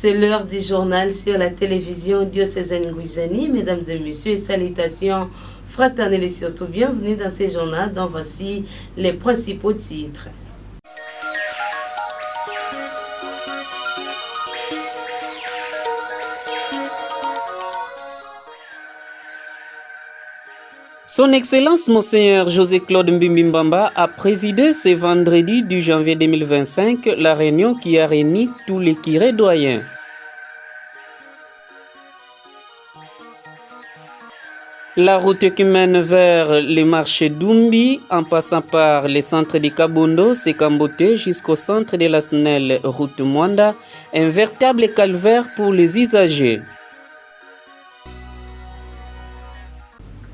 C'est l'heure du journal sur la télévision diocésaine Guizani. Mesdames et messieurs, salutations fraternelles et surtout bienvenue dans ce journal dont voici les principaux titres. Son Excellence Monseigneur José-Claude Mbimbimbamba a présidé ce vendredi du janvier 2025 la réunion qui a réuni tous les curés doyens. La route qui mène vers les marchés d'Umbi, en passant par les centres de Kabondo, Sekambote jusqu'au centre de la SNEL, route Mwanda, un véritable calvaire pour les usagers.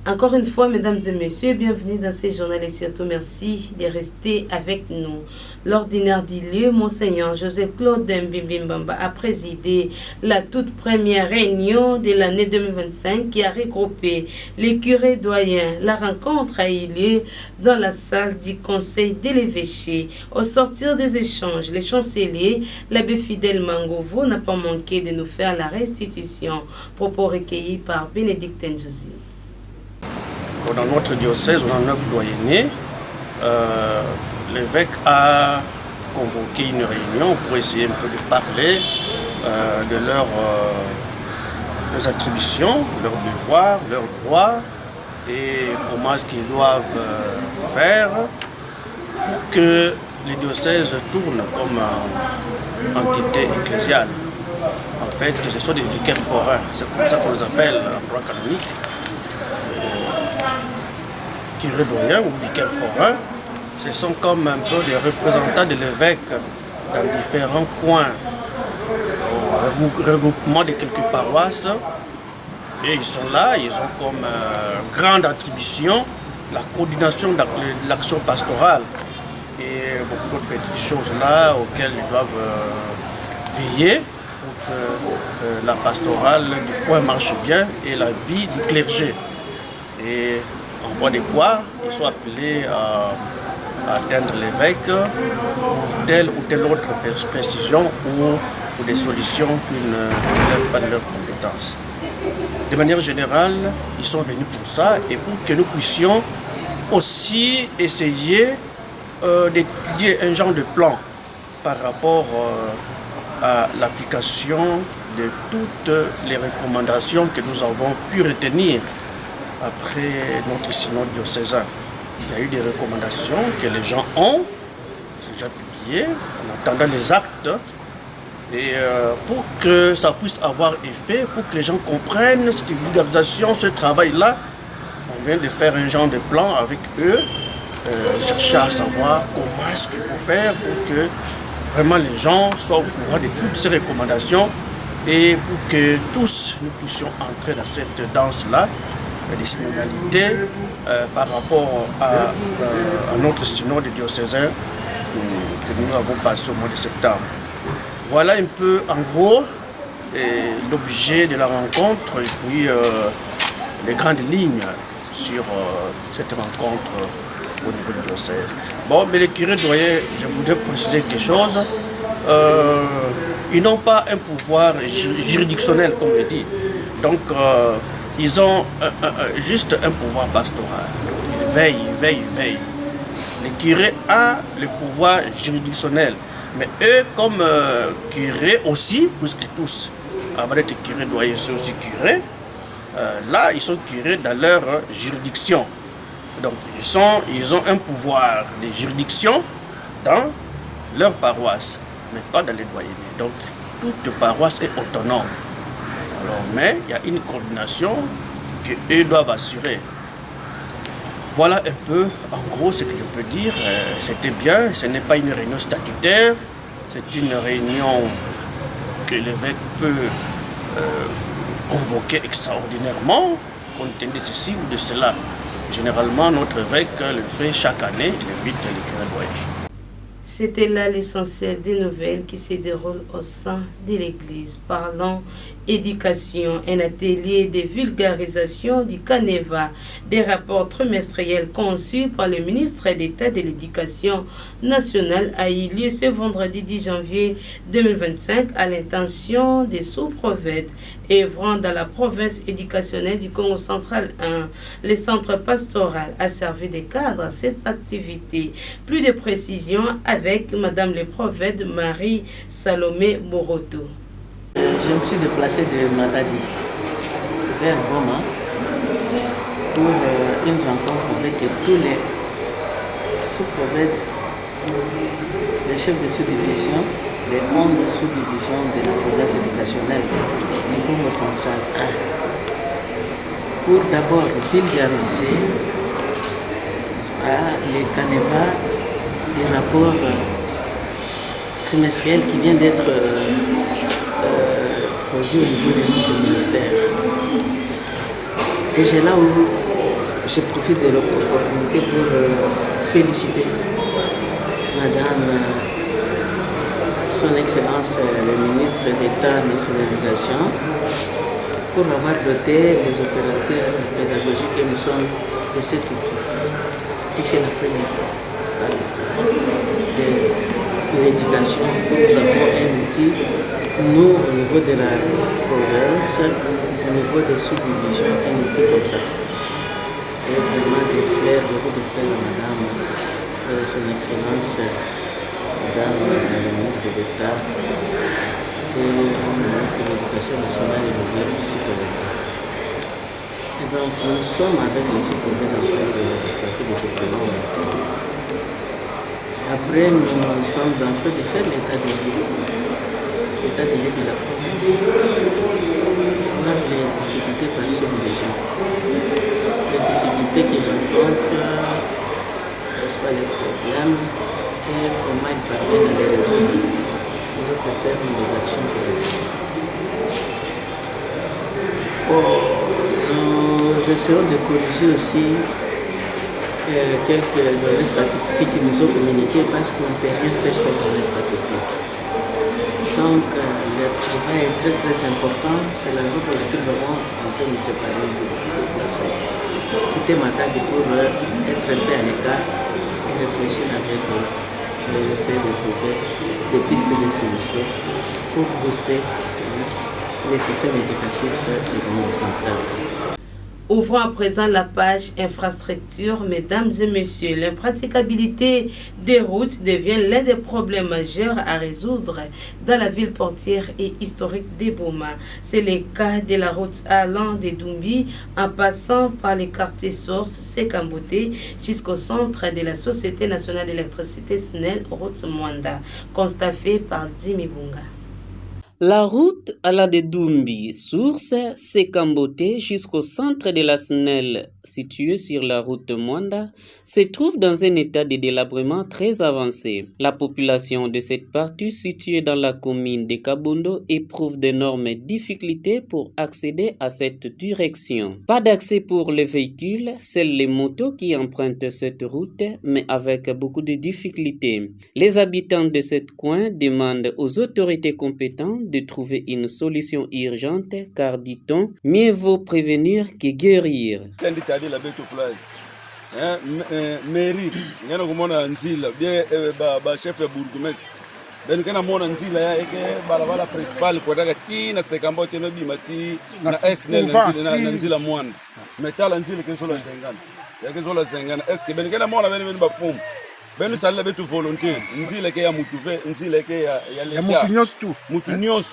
Encore une fois, mesdames et messieurs, bienvenue dans ce journal et surtout merci de rester avec nous. L'ordinaire du lieu, Monseigneur José-Claude Mbimbimbamba a présidé la toute première réunion de l'année 2025 qui a regroupé les curés doyens. La rencontre a eu lieu dans la salle du conseil de l'évêché. Au sortir des échanges, le chancelier, l'abbé Fidèle Mangovo, n'a pas manqué de nous faire la restitution, propos recueillis par Bénédicte Ndjouzi. Dans notre diocèse, on a 9 doyennés. L'évêque a convoqué une réunion pour essayer un peu de parler de leurs attributions, leurs devoirs, leurs droits et comment est-ce qu'ils doivent faire pour que les diocèses tournent comme entité ecclésiale. En fait, ce sont des vicaires forains, c'est comme ça qu'on les appelle en droit canonique. Curés doyens ou vicaires forains, ce sont comme un peu des représentants de l'évêque dans différents coins, regroupement de quelques paroisses. Et ils sont là, ils ont comme grande attribution la coordination de l'action pastorale et beaucoup d'autres petites choses là auxquelles ils doivent veiller pour que la pastorale du coin marche bien et la vie du clergé. Et en voie de quoi ils sont appelés à atteindre l'évêque pour telle ou telle autre précision ou pour des solutions qui ne relèvent pas de leurs compétences. De manière générale, ils sont venus pour ça et pour que nous puissions aussi essayer d'étudier un genre de plan par rapport à l'application de toutes les recommandations que nous avons pu retenir après notre synode diocésain. Il y a eu des recommandations que les gens ont, c'est déjà publié, en attendant les actes. Et pour que ça puisse avoir effet, pour que les gens comprennent cette vulgarisation, ce travail-là, on vient de faire un genre de plan avec eux, chercher à savoir comment est-ce qu'il faut faire pour que vraiment les gens soient au courant de toutes ces recommandations et pour que tous nous puissions entrer dans cette danse-là, des synodalités par rapport à notre synode diocésain que nous avons passé au mois de septembre. Voilà un peu en gros l'objet de la rencontre et puis les grandes lignes sur cette rencontre au niveau du diocèse. Bon, mais les curés doyens, je voudrais préciser quelque chose. Ils n'ont pas un pouvoir juridictionnel comme je dis. Donc ils ont juste un pouvoir pastoral. Ils veillent. Les curés ont le pouvoir juridictionnel. Mais eux, comme curés aussi, puisque tous, avant d'être curés doyens, sont aussi curés, là, ils sont curés dans leur juridiction. Donc, ils ont un pouvoir de juridiction dans leur paroisse, mais pas dans les doyennés. Donc, toute paroisse est autonome. Alors, mais il y a une coordination qu'eux doivent assurer. Voilà un peu, en gros, ce que je peux dire. C'était bien, ce n'est pas une réunion statutaire, c'est une réunion que l'évêque peut convoquer extraordinairement, compte tenu de ceci ou de cela. Généralement, notre évêque le fait chaque année, il invite les curés doyens. C'était là l'essentiel des nouvelles qui se déroulent au sein de l'Église. Parlons éducation, un atelier de vulgarisation du Caneva, des rapports trimestriels conçus par le ministre d'État de l'Éducation nationale a eu lieu ce vendredi 10 janvier 2025 à l'intention des sous-prophètes œuvrant dans la province éducationnelle du Congo central 1. Le centre pastoral a servi de cadre à cette activité. Plus de précisions avec Madame le prophète Marie Salomé Boroto. Je me suis déplacé de Matadi vers Goma pour une rencontre avec tous les sous-prophètes, les chefs de sous-division, les 11 sous-divisions de la province éducationnelle du Congo central 1, pour d'abord vulgariser les canevas des rapports trimestriels qui viennent d'être produit au niveau de notre ministère. Et c'est là où je profite de l'opportunité pour féliciter Madame, Son Excellence le ministre d'État, ministre de l'Éducation, pour avoir doté les opérateurs pédagogiques que nous sommes de cet outil. Et c'est la première fois dans l'histoire de l'éducation où nous avons un outil. Nous, au niveau de la province, au niveau des sous-divisions, un outil comme ça. Et vraiment des fleurs, beaucoup de fleurs à Madame, Son Excellence, Madame la ministre d'État et le ministre de l'Éducation nationale et le gouvernement citoyen. Et donc, nous sommes avec les sous-provinces en train de discuter des documents. Après, nous sommes en train de faire l'état des lieux. L'état de lieu de la province, voir les difficultés par sous-division, les difficultés qu'ils rencontrent, n'est-ce pas, les problèmes et comment ils parviennent à les résoudre. En d'autres termes, les actions pour les faire. Nous essayons de corriger aussi quelques données statistiques qui nous ont communiquées parce qu'on ne peut rien faire sans données statistiques. Donc, le travail est très très important. C'est la raison pour laquelle nous avons pensé nous séparer de déplacer. Quitter Matadi pour être un peu à l'écart et réfléchir avec eux et essayer de trouver des pistes de solutions pour booster les systèmes éducatifs du Congo central. Ouvrons à présent la page infrastructure. Mesdames et messieurs, l'impraticabilité des routes devient l'un des problèmes majeurs à résoudre dans la ville portière et historique d'Eboma. C'est le cas de la route allant de Dumbi en passant par les quartiers Source, Sekambote jusqu'au centre de la Société nationale d'électricité SNEL, route Mwanda, constaté par Dimi Bunga. La route allant de Dumbi, source Sekambote jusqu'au centre de la SNEL, située sur la route Mwanda, se trouve dans un état de délabrement très avancé. La population de cette partie située dans la commune de Kabondo éprouve d'énormes difficultés pour accéder à cette direction. Pas d'accès pour les véhicules, seules les motos qui empruntent cette route, mais avec beaucoup de difficultés. Les habitants de ce coin demandent aux autorités compétentes de trouver une solution urgente, car, dit-on, mieux vaut prévenir que guérir. Mairie, ngana kumona nzila bie ba chef ya bourgmestre ben kana mona nzila ya eke balabala principal kwa tina Sekambote no bimati na SNEL na nzila Mwanda metala nzila kezola zengana ya kezola zengana eske ben kana mona ben ba fum ben sala betu volontaire nzila ke ya mutuve nzila ke ya mutu nyos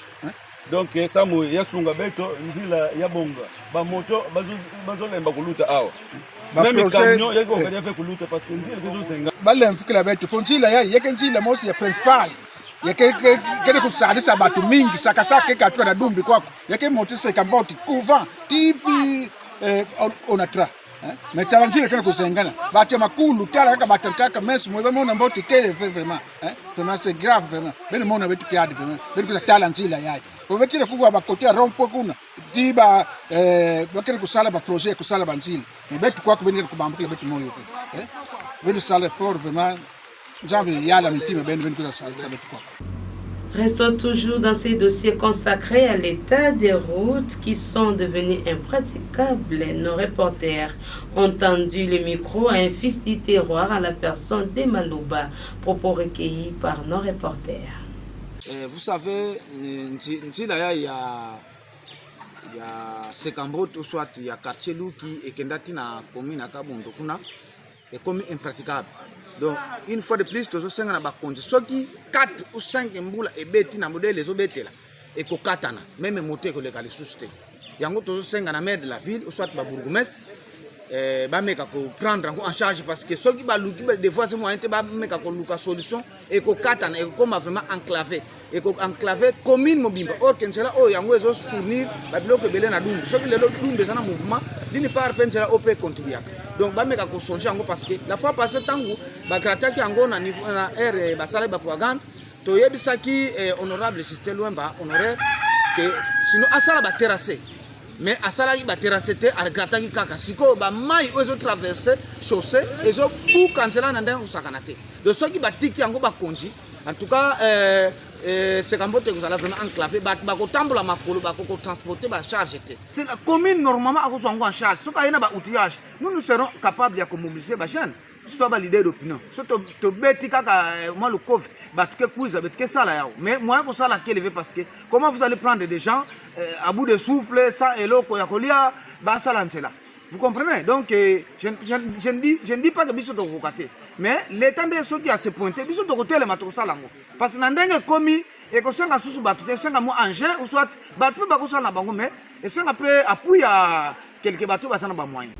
donc ça mu yasunga beto nzila ya bonga ba moto bazolemba kuluta awa même camion yako kaja fe kuluta parce que nzila kezozenga bale mfikira betu konzila ya yeke nzila mosi ya principal yake kede kusadisa batu mingi sakasake katua na Dumbi kwako yake moto Sekambote kuva tipi onatra metala nzila kene kuzengana batu makulu tala kaka batu kaka mesu mwe mona mboti kele vraiment vraiment c'est grave vraiment ben mona betu kiadi vraiment ben kuzatala nzila yayi obetile kugwa bakotia rompo kuna tiba bakere kusala ba projet kusala banzila betu kwako benile kubambukile betu moyo ben sala fort vraiment Restons toujours dans ces dossiers consacrés à l'état des routes qui sont devenues impraticables. Nos reporters ont tendu le micro à un fils du terroir à la personne de Malouba, propos recueillis par nos reporters. Vous savez, il y a Sekambot, soit il y a quartier Lou qui est na commune à Kabondo, est comme impraticable. Donc, une fois de plus, tous ceux qui ont ceux qui 4 ou 5 mbula et bêtis na modèle les obétés là, et que katana, même monter que les gars les suscités. Il y a tous ceux qui ont maire de la ville, ou soit le bourgmestre, prendre en charge parce que ceux qui ont des fois c'est moi qui ont solution et que katana et comme vraiment enclavé et que enclavé commune mobimba or que cela oh yango ezo fournir ba bloc belé na dumbe ceux qui le dumbe ça na mouvement d'une part pensela op contribuer donc ba meka ko songer yango parce que la fois passée tango ba krataki yango na niveau na air ba sala ba propagande to yebisaki honorable Justin Luemba honoraire que sinon asala ba terrasser mais asala ba terrasser te argataki kaka siko ba mai ozo traverser chaussée ezo pou cancela na ndenge usakanate de ceux qui batiki yango ba konji en tout cas c'est quand vous allez vraiment enclaver ba ko tambola makolo ba ko transporter ba charge te c'est la commune normalement a ko en charge ce ka ina ba outillage nous serons capables de mobiliser ba jeunes surtout ba leader d'opinion surtout to beti kaka moi le coffre ba tout que couze ba tout que ça là mais moi ko ça là qui élevé parce que comment vous allez prendre des gens à bout de souffle sans eloko ya kolia ba ça là vous comprenez donc je ne dis pas que biso to vocater mais l'état de ceux qui a se pointer biso to côté le mato ça lango parce que ndenge komi et ko senga susu ba tout senga mo engin ou soit ba tout ba ko ça na bango mais et senga peut appui à quelques bateaux ba ça na ba moyen.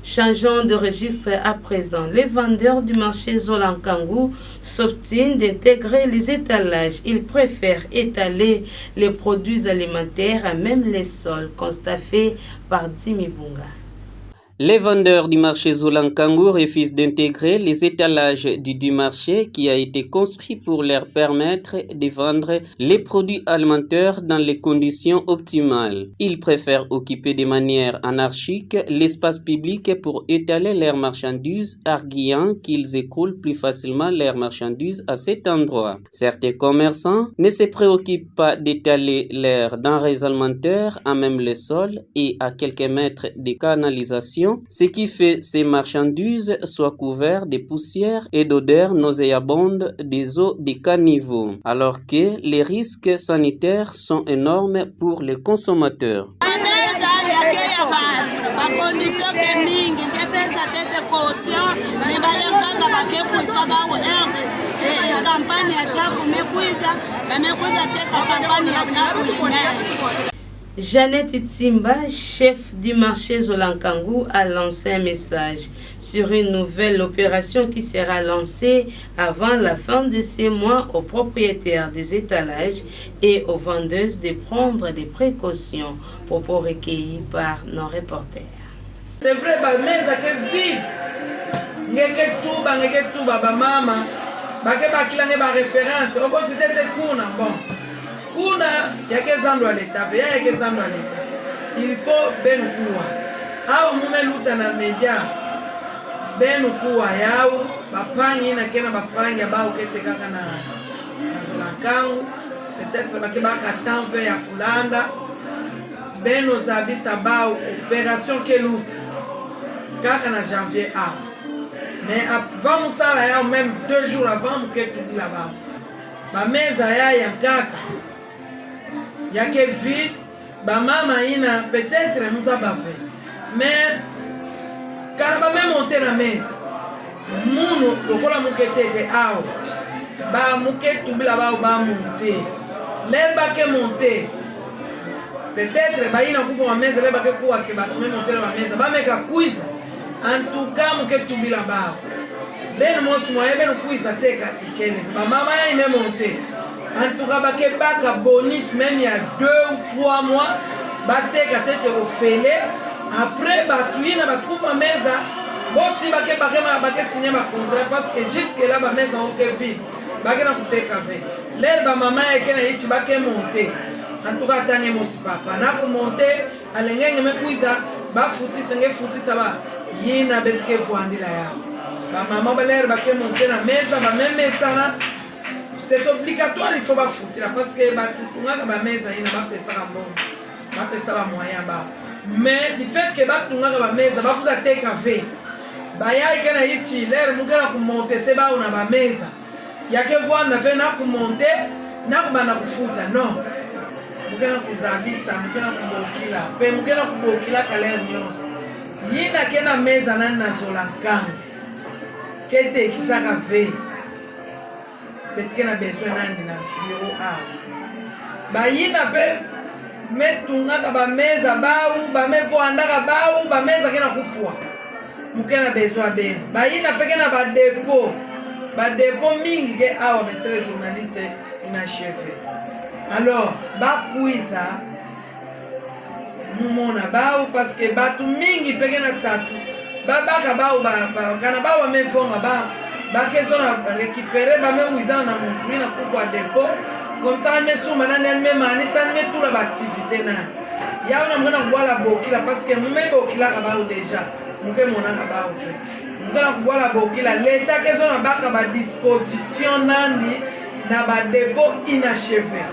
Changeons de registre à présent. Les vendeurs du marché Zolankangou s'obstinent d'intégrer les étalages. Ils préfèrent étaler les produits alimentaires à même les sols, constaté par Dimi Bunga. Les vendeurs du marché Zolankangou refusent d'intégrer les étalages du marché qui a été construit pour leur permettre de vendre les produits alimentaires dans les conditions optimales. Ils préfèrent occuper de manière anarchique l'espace public pour étaler leurs marchandises, arguant qu'ils écoulent plus facilement leurs marchandises à cet endroit. Certains commerçants ne se préoccupent pas d'étaler leurs denrées alimentaires à même le sol et à quelques mètres de canalisation, ce qui fait que ces marchandises soient couvertes de poussières et d'odeurs nauséabondes des eaux des caniveaux, alors que les risques sanitaires sont énormes pour les consommateurs. Jeannette Itimba, chef du marché Zolankangou, a lancé un message sur une nouvelle opération qui sera lancée avant la fin de ces mois aux propriétaires des étalages et aux vendeuses de prendre des précautions. Propos recueillis par nos reporters. C'est vrai, mais ça est vide. Ngeke tuba ba mama, ba ke ba kilange ba référence. Obo c'était kuna bon. Kuna yake zando à l'état, yake zando à l'état. Il faut ben kuwa. Awa mume luta na media. Ben kuwa yao, bapangi na kena bapangi ba ukete kaka na Zolankangou. Peut-être ba ke ba katanve ya kulanda. Ben nos abisa ba opération ke luta. Kaka na janvier a. Mais avant ça là, même 2 jours avant que tout là-bas. Ma mesa ya kaka. Yake vite, ba mama ina peut-être nous a bavé. Mais quand ba même monter la mesa. Muno lokola mukete de ao. Ba muke tubila ba monter. L'herbe ke monter. Peut-être ba ina kufa ma mesa l'herbe ke kuwa ke ba même monter la mesa. Ba meka quiz. En tout cas muke tubila ba. Ben mos moyen ben quiz ateka ikene. Ba mama ya ime monter. En tout cas, il y a bonus, même il y a 2 ou 3 mois, il y a au fêlé. Après, il y a une maison. Bon, si il y a signé un contrat, parce que jusque-là, la maison est vide. Il y a un café. Là, maman est montée. En tout cas, il y a un papa. Il y a monté, il y a un foutu, ça va. Il y a un bamama balere bake monte na mesa bamemesana c'est obligatoire il faut bafutila parce que batungaka bamesa ina bapesaka mbongo bapesa bamoyen bao mais du fait que batungaka bamesa bakuza teka ve bayaki na iti lere mukena kumonte se bao na bamesa yake vwanda ve na kumonte na kubana kufuta non mukena kuzabisa mukena kubokila pe mukena kubokila kalere nyonso yina kena mesa nani na zola nkango kete kisaka ve betikena besoin nani na bureau a bayina pe metungaka bameza bau bamevwandaka bau bameza kena kufua mukena besoin beno bayina pe kena badepo mingi ke awa monsieur le journaliste inachefe alors bakuiza mumona bau parce que batu mingi pe kena tsatu babaka bao kana bao bamevonga bao bakezona récupérer bamewizana na mutui na kufua depo comme ça mesuma nani amemanisa nimetula baactivité na yao na mwana kubwala bokila parce que mumebokilaka bao déjà muke monaka bao fe mukena kubwala bokila leta kezona baka badisposition nandi na badepo inachevé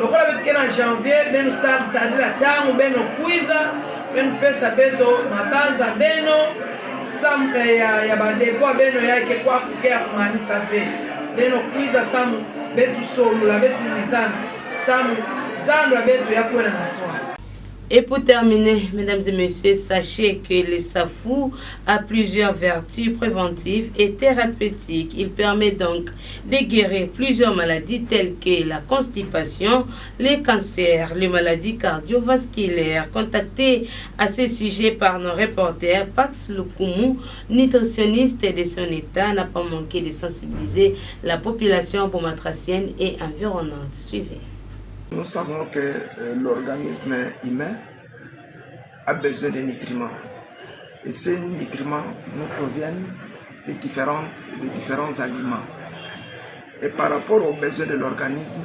lokola betike na janvier beno sadila tangu beno kuiza beno pesa beto mabanza beno ya badepo beno yake kwa kukea kumanisa ve beno kuiza samu betu solula betu wizana samu zando betu yakwena na toa. Et pour terminer, mesdames et messieurs, sachez que le safou a plusieurs vertus préventives et thérapeutiques. Il permet donc de guérir plusieurs maladies telles que la constipation, les cancers, les maladies cardiovasculaires. Contactés à ce sujet par nos reporters, Pax Lukumu, nutritionniste de son état, n'a pas manqué de sensibiliser la population baumatracienne et environnante. Suivez. Nous savons que l'organisme humain a besoin de nutriments. Et ces nutriments nous proviennent de différents aliments. Et par rapport aux besoins de l'organisme,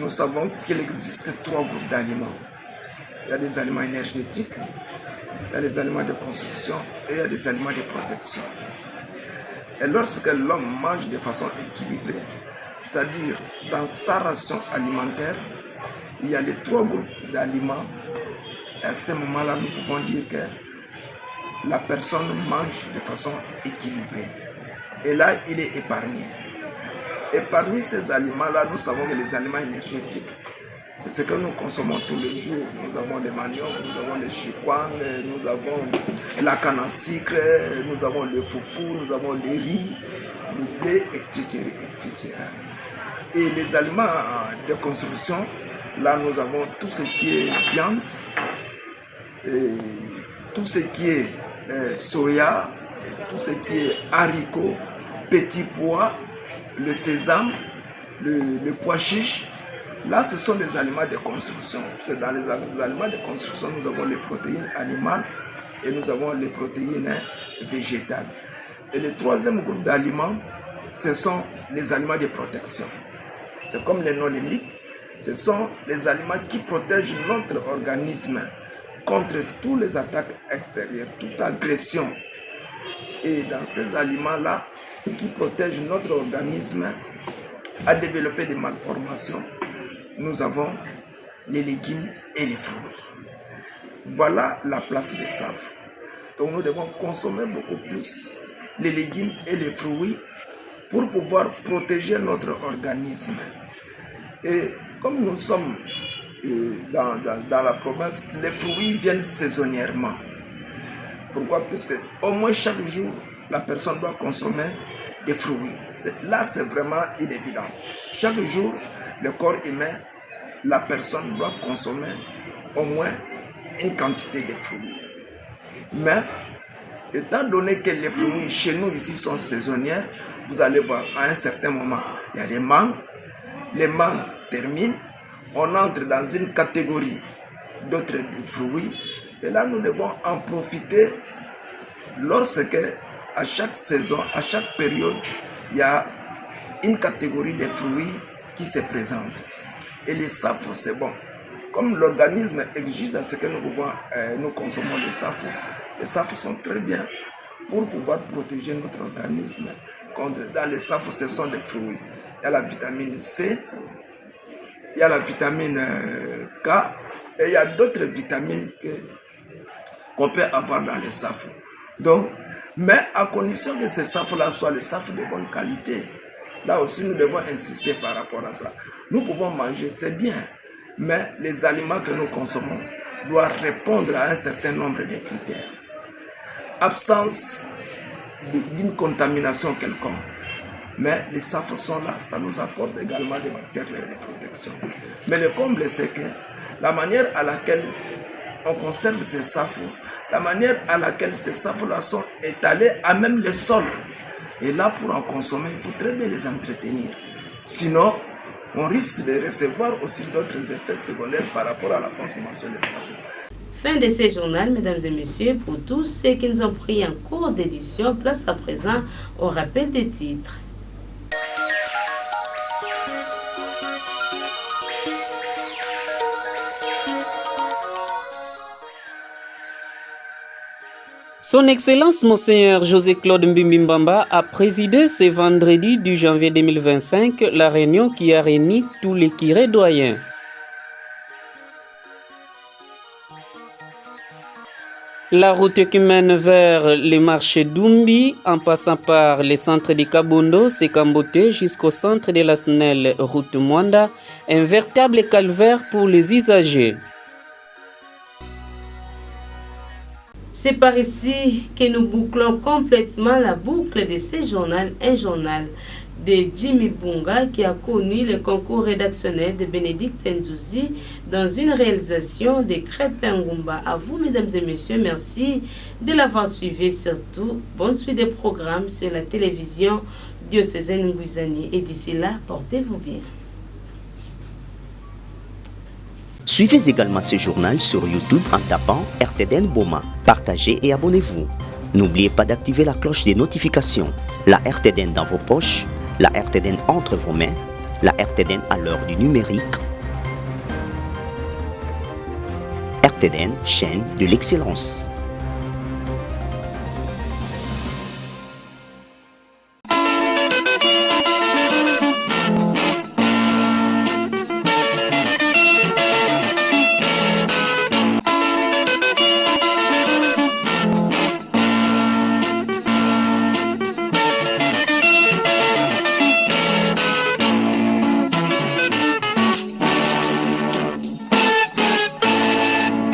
nous savons qu'il existe 3 groupes d'aliments. Il y a des aliments énergétiques, il y a des aliments de construction et il y a des aliments de protection. Et lorsque l'homme mange de façon équilibrée, c'est-à-dire dans sa ration alimentaire, il y a les 3 groupes d'aliments. À ce moment-là, nous pouvons dire que la personne mange de façon équilibrée. Et là, il est épargné. Et parmi ces aliments-là, nous savons que les aliments énergétiques, c'est ce que nous consommons tous les jours. Nous avons les maniocs, nous avons les chikwang, nous avons la canne à sucre, nous avons le foufou, nous avons les riz, le blé, etc. Et les aliments de construction, là nous avons tout ce qui est viande, tout ce qui est soya, tout ce qui est haricots, petits pois, le sésame, le pois chiche. Là, ce sont des aliments de construction. C'est dans les aliments de construction, nous avons les protéines animales et nous avons les protéines végétales. Et le 3e groupe d'aliments, ce sont les aliments de protection. C'est comme le nom l'indique, ce sont les aliments qui protègent notre organisme contre toutes les attaques extérieures, toute agression. Et dans ces aliments-là, qui protègent notre organisme à développer des malformations, nous avons les légumes et les fruits. Voilà la place des SAF. Donc nous devons consommer beaucoup plus les légumes et les fruits pour pouvoir protéger notre organisme. Et comme nous sommes dans la province, les fruits viennent saisonnièrement. Pourquoi? Parce que au moins chaque jour, la personne doit consommer des fruits. Là, c'est vraiment une évidence. Chaque jour, le corps humain, la personne doit consommer au moins une quantité de fruits. Mais, étant donné que les fruits chez nous ici sont saisonniers, vous allez voir, à un certain moment, il y a des mangues. Les mangues terminent, on entre dans une catégorie d'autres fruits. Et là, nous devons en profiter lorsque, à chaque saison, à chaque période, il y a une catégorie de fruits qui se présente. Et les safres, c'est bon. Comme l'organisme exige à ce que nous consommons les safres sont très bien pour pouvoir protéger notre organisme. Dans les safres, ce sont des fruits. Il y a la vitamine C, il y a la vitamine K, et il y a d'autres vitamines qu'on peut avoir dans les safres. Donc, mais à condition que ces safres-là soient les safres de bonne qualité. Là aussi, nous devons insister par rapport à ça. Nous pouvons manger, c'est bien, mais les aliments que nous consommons doivent répondre à un certain nombre de critères. Absence d'une contamination quelconque. Mais les safres sont là, ça nous apporte également des matières de protection. Mais le comble, c'est que la manière à laquelle on conserve ces safres, la manière à laquelle ces safres-là sont étalés à même le sol. Et là, pour en consommer, il faut très bien les entretenir. Sinon, on risque de recevoir aussi d'autres effets secondaires par rapport à la consommation des safres. Fin de ce journal, mesdames et messieurs, pour tous ceux qui nous ont pris en cours d'édition, place à présent au rappel des titres. Son Excellence Monseigneur José-Claude Mbimbimbamba a présidé ce vendredi du janvier 2025 la réunion qui a réuni tous les curés doyens. La route qui mène vers les marchés d'Umbi, en passant par les centres de Kabondo, Sekambote jusqu'au centre de la SNEL route Mwanda, un véritable calvaire pour les usagers. C'est par ici que nous bouclons complètement la boucle de ce journal, un journal de Jimmy Bunga qui a connu le concours rédactionnel de Bénédicte Ndouzi dans une réalisation de Crépin Ngumba. À vous, mesdames et messieurs, merci de l'avoir suivi. Surtout, bonne suite des programmes sur la télévision diocésaine Ngouizani. Et d'ici là, portez-vous bien. Suivez également ce journal sur YouTube en tapant RTDN Boma. Partagez et abonnez-vous. N'oubliez pas d'activer la cloche des notifications. La RTDN dans vos poches, la RTDN entre vos mains, la RTDN à l'heure du numérique. RTDN, chaîne de l'excellence.